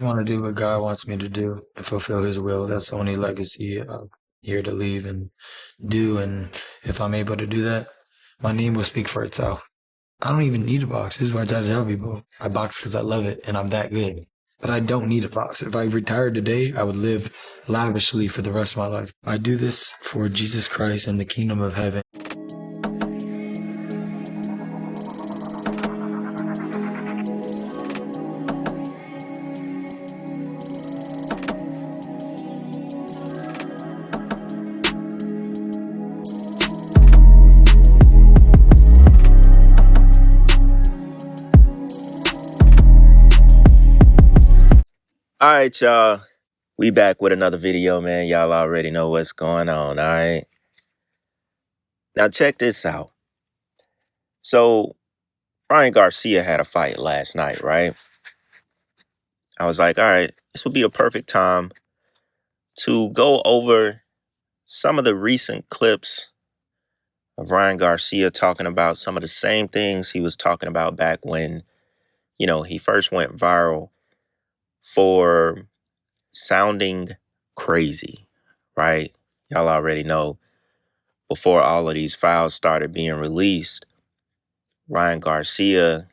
I want to do what God wants me to do and fulfill His will. That's the only legacy I'm here to leave and do. And if I'm able to do that, my name will speak for itself. I don't even need a box. This is why I try to tell people. I box because I love it and I'm that good. But I don't need a box. If I retired today, I would live lavishly for the rest of my life. I do this for Jesus Christ and the kingdom of heaven. All right, y'all. We back with another video, man. Y'all already know what's going on, all right? Now, check this out. So, Ryan Garcia had a fight last night, right? I was like, all right, this would be the perfect time to go over some of the recent clips of Ryan Garcia talking about some of the same things he was talking about back when, he first went viral for sounding crazy, right? Y'all already know. Before all of these files started being released, Ryan Garcia,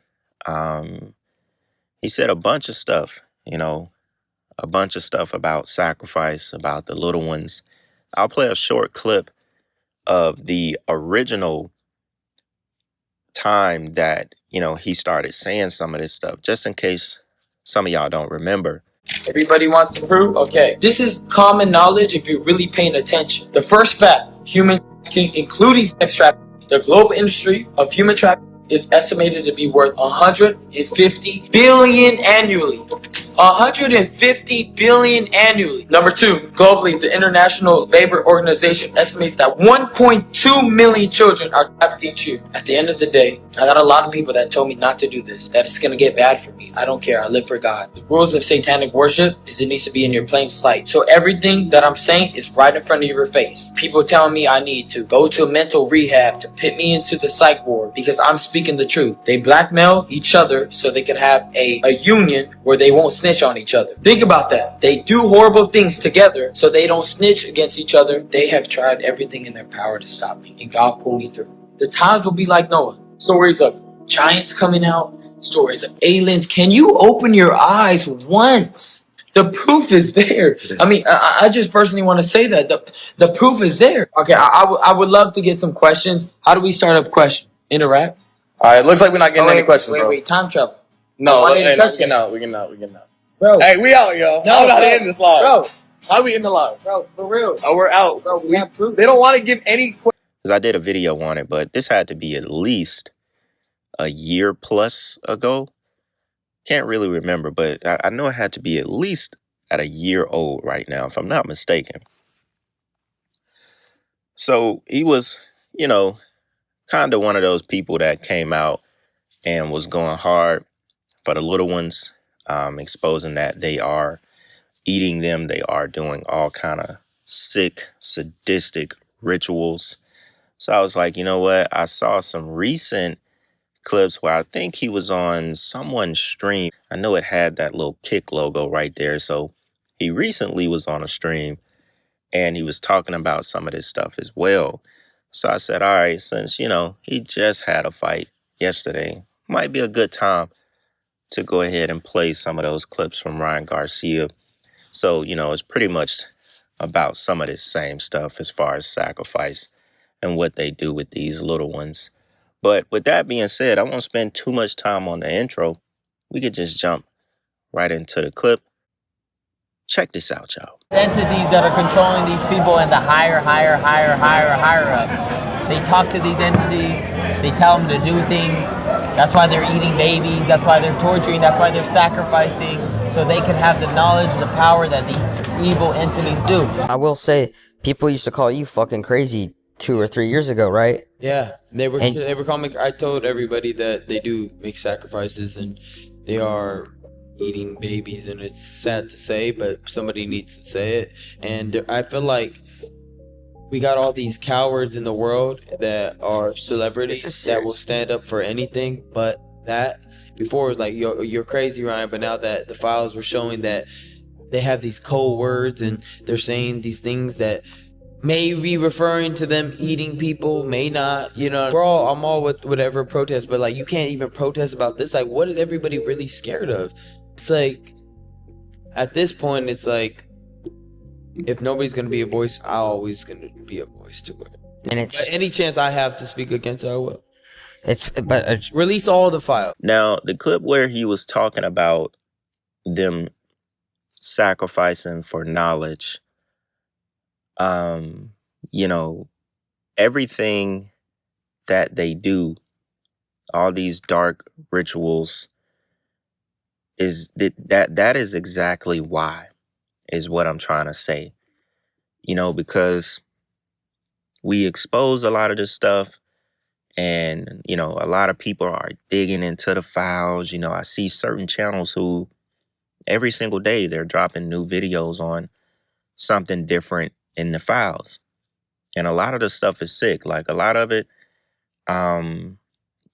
he said a bunch of stuff, a bunch of stuff about sacrifice, about the little ones. I'll play a short clip of the original time that, he started saying some of this stuff, just in case some of y'all don't remember. Everybody wants the proof? Okay. This is common knowledge if you're really paying attention. The first fact, human trafficking, including sex trafficking, the global industry of human trafficking is estimated to be worth 150 billion annually. 150 billion annually. Number two, globally, the International Labor Organization estimates that 1.2 million children are trafficked each year. At the end of the day, I got a lot of people that told me not to do this, that it's going to get bad for me. I don't care. I live for God. The rules of satanic worship is it needs to be in your plain sight. So everything that I'm saying is right in front of your face. People telling me I need to go to a mental rehab to put me into the psych ward because I'm speaking the truth. They blackmail each other so they can have a union where they won't snitch on each other. Think about that. They do horrible things together so they don't snitch against each other. They have tried everything in their power to stop me, and God pulled me through. The times will be like Noah. Stories of giants coming out, stories of aliens. Can you open your eyes once? The proof is there. I mean, I just personally want to say that the proof is there. Okay, I would love to get some questions. How do we start up question? Interact. All right, looks like we're not getting any questions, bro. Wait, time travel. No, hey, no, we getting out. Bro. Hey, we out, yo. No, I don't know how to bro. end this live. Bro. How we in the live? Bro, for real. Oh, we're out. Bro, we have proof. They don't want to give any questions. Because I did a video on it, but this had to be at least a year plus ago. Can't really remember, but I know it had to be at least at a year old right now, if I'm not mistaken. So he was, kind of one of those people that came out and was going hard for the little ones, exposing that they are eating them. They are doing all kind of sick, sadistic rituals. So I was like, you know what? I saw some recent clips where I think he was on someone's stream. I know it had that little kick logo right there. So he recently was on a stream and he was talking about some of this stuff as well. So I said, all right, since, he just had a fight yesterday, might be a good time to go ahead and play some of those clips from Ryan Garcia. So, it's pretty much about some of this same stuff as far as sacrifice and what they do with these little ones. But with that being said, I won't spend too much time on the intro. We could just jump right into the clip. Check this out, y'all. Entities that are controlling these people and the higher ups. They talk to these entities. They tell them to do things. That's why they're eating babies. That's why they're torturing. That's why they're sacrificing, so they can have the knowledge, the power that these evil entities do. I will say, people used to call you fucking crazy 2 or 3 years ago, right? Yeah, they were calling me. I told everybody that they do make sacrifices and they are eating babies, and it's sad to say, but somebody needs to say it. And I feel like we got all these cowards in the world that are celebrities that will stand up for anything but that. before it was like you're crazy, Ryan, but now that the files were showing that they have these code words and they're saying these things that may be referring to them eating people, may not, I'm all with whatever protest, but like you can't even protest about this. Like, what is everybody really scared of? It's like at this point it's like if nobody's gonna be a voice, I'm always gonna be a voice to it. And it's But any chance I have to speak against it, I will. it's Release all the files. Now, the clip where he was talking about them sacrificing for knowledge, you know, everything that they do, all these dark rituals, is that is exactly why, is what I'm trying to say. Because we expose a lot of this stuff, and a lot of people are digging into the files. I see certain channels who every single day they're dropping new videos on something different in the files. And a lot of the stuff is sick. Like a lot of it,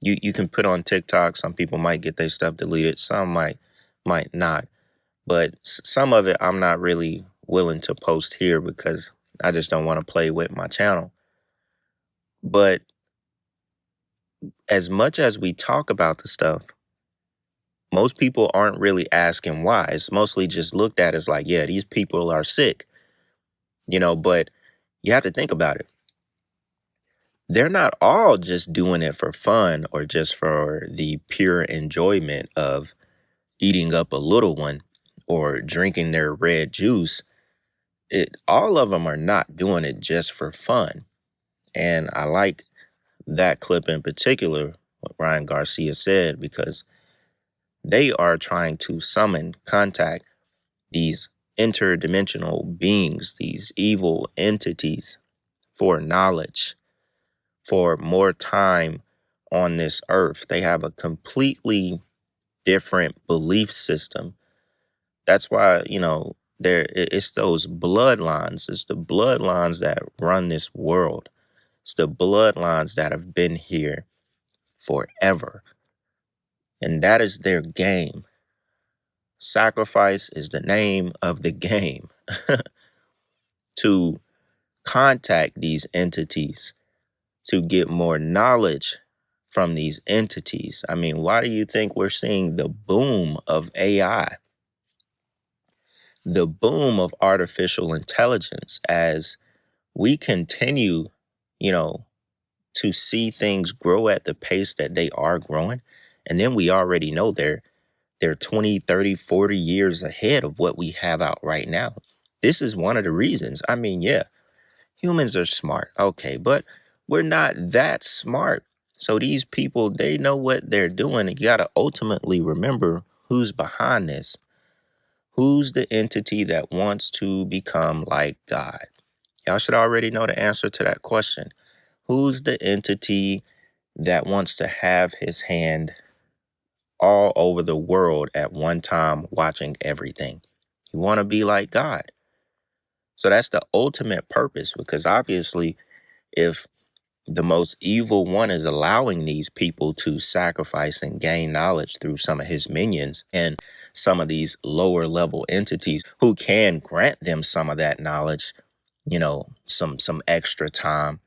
you can put on TikTok. Some people might get their stuff deleted. Some might not. But some of it I'm not really willing to post here because I just don't want to play with my channel. But as much as we talk about the stuff, most people aren't really asking why. It's mostly just looked at as like, yeah, these people are sick. But you have to think about it. They're not all just doing it for fun or just for the pure enjoyment of eating up a little one or drinking their red juice. All of them are not doing it just for fun. And I like that clip in particular, what Ryan Garcia said, because they are trying to contact these interdimensional beings, these evil entities, for knowledge, for more time on this earth. They have a completely different belief system. That's why, it's those bloodlines. It's the bloodlines that run this world. It's the bloodlines that have been here forever. And that is their game. Sacrifice is the name of the game. To contact these entities, to get more knowledge from these entities. I mean, why do you think we're seeing the boom of AI, the boom of artificial intelligence, as we continue, to see things grow at the pace that they are growing? And then we already know they're 20, 30, 40 years ahead of what we have out right now. This is one of the reasons. I mean, yeah, humans are smart. Okay, but we're not that smart. So these people, they know what they're doing. You got to ultimately remember who's behind this. Who's the entity that wants to become like God? Y'all should already know the answer to that question. Who's the entity that wants to have his hand all over the world at one time, watching everything? You want to be like God. So that's the ultimate purpose, because obviously, if the most evil one is allowing these people to sacrifice and gain knowledge through some of his minions and some of these lower level entities who can grant them some of that knowledge, some extra time,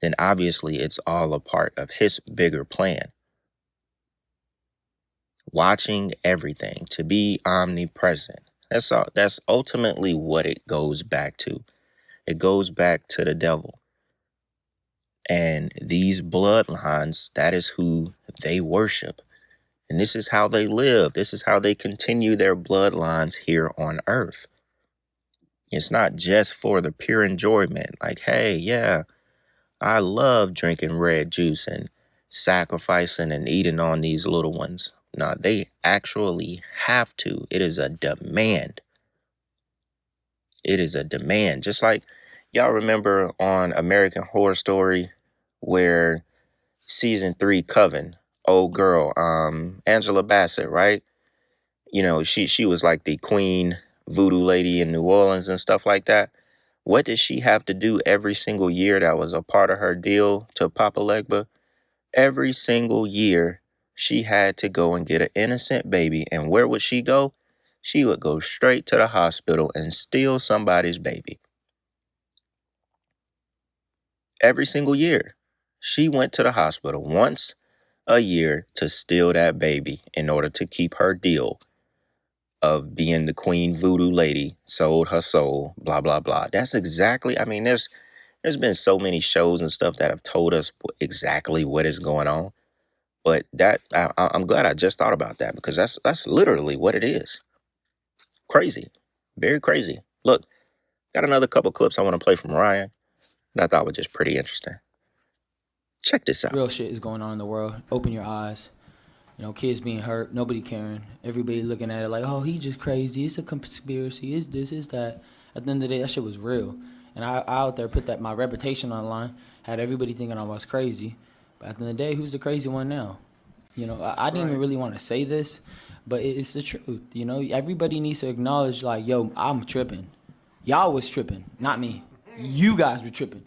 then obviously it's all a part of his bigger plan. Watching everything, to be omnipresent. That's ultimately what it goes back to. It goes back to the devil. And these bloodlines, that is who they worship. And this is how they live. This is how they continue their bloodlines here on earth. It's not just for the pure enjoyment. Like, hey, yeah, I love drinking red juice and sacrificing and eating on these little ones. No, they actually have to. It is a demand. It is a demand. Just like y'all remember on American Horror Story, where season 3 Coven, old girl, Angela Bassett, right? She was like the queen voodoo lady in New Orleans and stuff like that. What did she have to do every single year that was a part of her deal to Papa Legba? Every single year, she had to go and get an innocent baby. And where would she go? She would go straight to the hospital and steal somebody's baby. Every single year, she went to the hospital once a year to steal that baby in order to keep her deal of being the queen voodoo lady, sold her soul, blah, blah, blah. That's exactly, I mean, there's been so many shows and stuff that have told us exactly what is going on. But I'm glad I just thought about that, because that's literally what it is. Crazy. Very crazy. Look, got another couple clips I want to play from Ryan that I thought were just pretty interesting. Check this out. Real shit is going on in the world. Open your eyes. You know, kids being hurt, nobody caring. Everybody looking at it like, oh, he just crazy. It's a conspiracy. It's this, it's that. At the end of the day, that shit was real. And I out there put my reputation on the line, had everybody thinking I was crazy. But at the end of the day, who's the crazy one now? You know, I didn't even really want to say this, but it's the truth. You know, everybody needs to acknowledge, like, yo, I'm tripping. Y'all was tripping, not me. You guys were tripping.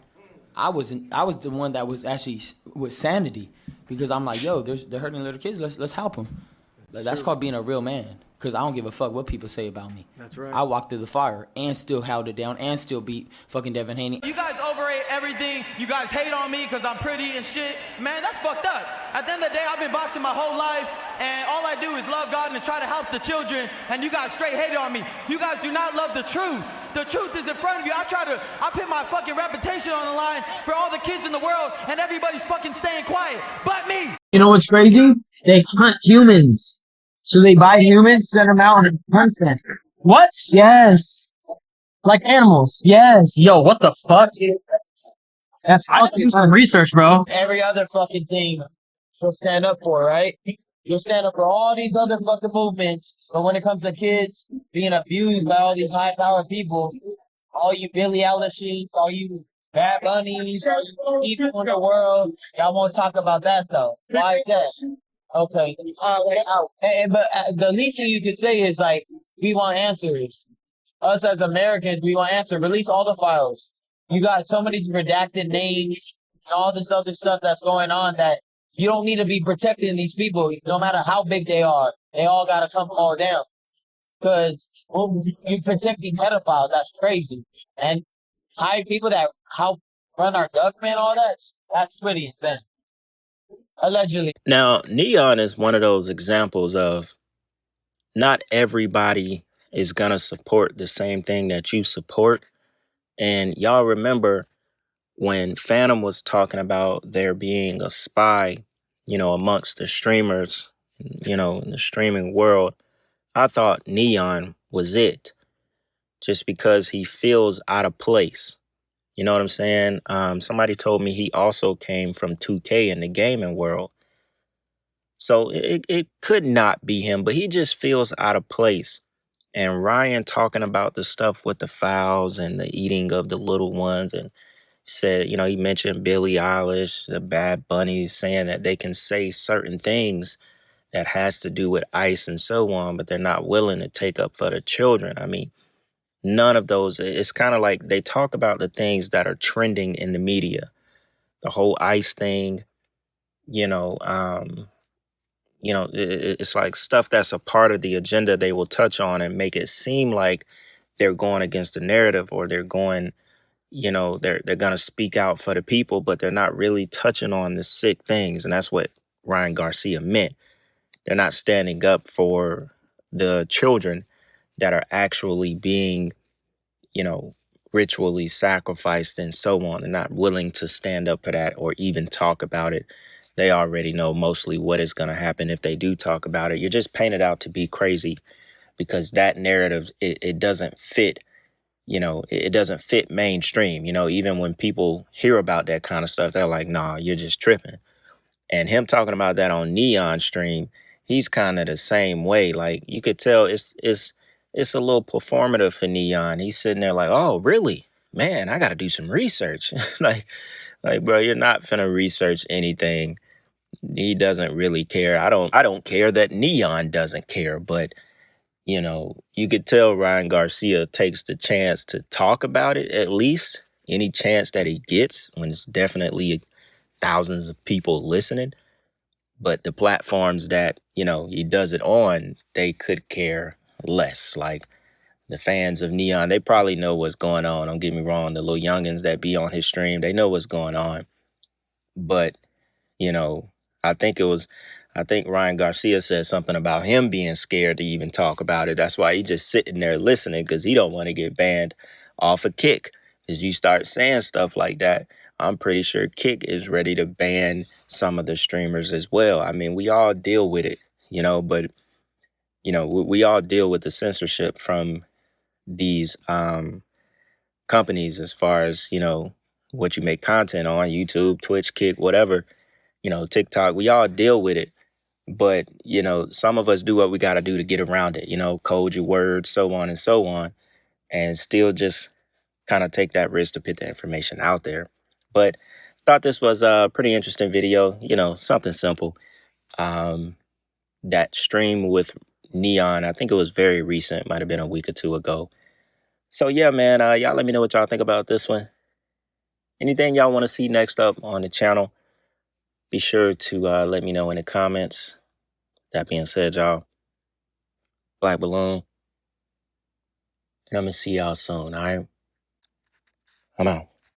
I was the one that was actually with sanity, because I'm like, yo, they're hurting little kids. Let's help them. That's called being a real man. Because I don't give a fuck what people say about me. That's right. I walked through the fire and still held it down and still beat fucking Devin Haney. You guys overrate everything. You guys hate on me because I'm pretty and shit. Man, that's fucked up. At the end of the day, I've been boxing my whole life, and all I do is love God and try to help the children, and you guys straight hate on me. You guys do not love the truth. The truth is in front of you. I put my fucking reputation on the line for all the kids in the world, and everybody's fucking staying quiet, but me. You know what's crazy? They hunt humans. So they buy humans, send them out, and hunt them. What? Yes. Like animals. Yes. Yo, what the fuck? That's fucking some research, bro. Every other fucking thing you'll stand up for, right? You'll stand up for all these other fucking movements, but when it comes to kids being abused by all these high-powered people, all you Billie Eilishes, all you Bad Bunnies, all you people in the world, y'all won't talk about that, though. Why is that? Okay. But the least thing you could say is, like, we want answers. Us as Americans, we want answers. Release all the files. You got so many redacted names and all this other stuff that's going on that you don't need to be protecting these people, no matter how big they are. They all got to come fall down. Because you protecting pedophiles, that's crazy. And high people that help run our government, all that's pretty insane. Allegedly. Now, Neon is one of those examples of not everybody is going to support the same thing that you support. And y'all remember when Phantom was talking about there being a spy, amongst the streamers, in the streaming world, I thought Neon was it, just because he feels out of place. You know what I'm saying? Somebody told me he also came from 2K in the gaming world. So it could not be him, but he just feels out of place. And Ryan talking about the stuff with the fowls and the eating of the little ones, and said, he mentioned Billie Eilish, the Bad Bunnies, saying that they can say certain things that has to do with ICE and so on, but they're not willing to take up for the children. I mean, none of those, it's kind of like they talk about the things that are trending in the media. The whole ICE thing, it's like stuff that's a part of the agenda they will touch on and make it seem like they're going against the narrative, or they're going, they're going to speak out for the people, but they're not really touching on the sick things. And that's what Ryan Garcia meant. They're not standing up for the children that are actually being, ritually sacrificed and so on. They're not willing to stand up for that or even talk about it. They already know mostly what is going to happen if they do talk about it. You're just painted out to be crazy, because that narrative, it doesn't fit, it doesn't fit mainstream. Even when people hear about that kind of stuff, they're like, nah, you're just tripping. And him talking about that on Neon stream, he's kind of the same way. Like, you could tell it's a little performative for Neon. He's sitting there like, oh, really? Man, I got to do some research. like, bro, you're not finna research anything. He doesn't really care. I don't care that Neon doesn't care, but you could tell Ryan Garcia takes the chance to talk about it, at least any chance that he gets, when it's definitely thousands of people listening. But the platforms that, he does it on, they could care less. Like the fans of Neon, they probably know what's going on. Don't get me wrong. The little youngins that be on his stream, they know what's going on. But, you know, I think it was, I think Ryan Garcia said something about him being scared to even talk about it. That's why he just sitting there listening, because he don't want to get banned off a Kick. As you start saying stuff like that, I'm pretty sure Kick is ready to ban some of the streamers as well. I mean, we all deal with it, but, we all deal with the censorship from these companies as far as, what you make content on YouTube, Twitch, Kick, whatever, TikTok. We all deal with it. But, some of us do what we got to do to get around it, code your words, so on and so on, and still just kind of take that risk to put the information out there. But thought this was a pretty interesting video, something simple. That stream with Neon, I think it was very recent, might have been a week or two ago. So yeah, man, y'all let me know what y'all think about this one. Anything y'all want to see next up on the channel, be sure to let me know in the comments. That being said, y'all, Black Balloon, and I'm going to see y'all soon, all right? I'm out.